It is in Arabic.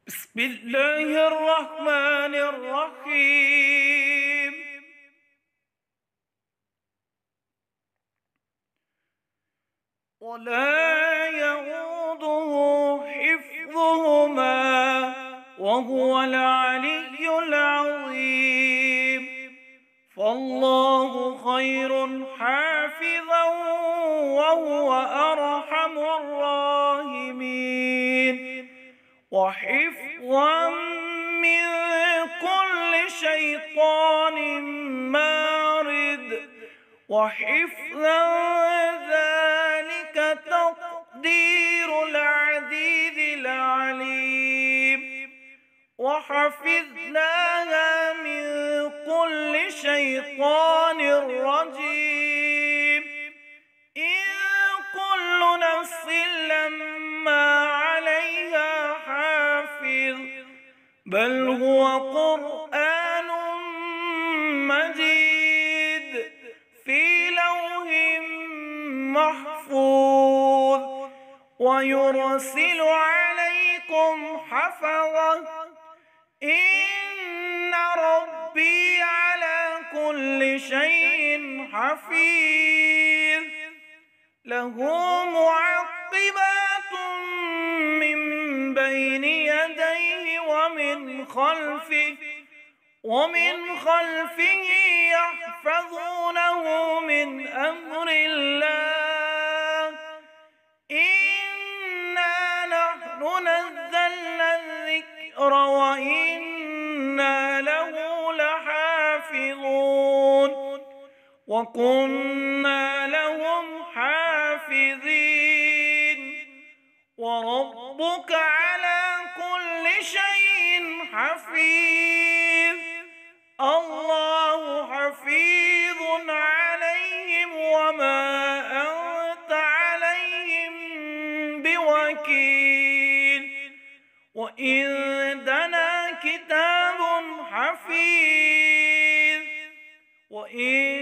بسم الله الرحمن الرحيم. ولا يؤوده حفظهما وهو العلي العظيم. فالله خير حافظا وهو أرحم الراحمين. وحفظا من كل شيطان مارد. وحفظا ذلك تقدير العزيز العليم. وحفظناها من كل شيطان رجيم. إن كل نفس لما عليها حافظ بل هو قرآن مجيد في لوح محفوظ. ويرسل عليكم حفظة إن ربي على كل شيء حفيظ. له معقبات من بين يديه ومن خلفه يحفظونه من أمر الله. إنا نحن نزلنا الذكر وإنا له لحافظون. وكنا لهم حافظين. وربك على كل شيء حفيظ. الله حفيظ عليهم وما أنت عليهم بوكيل. وعندنا كتاب حفيظ. وإن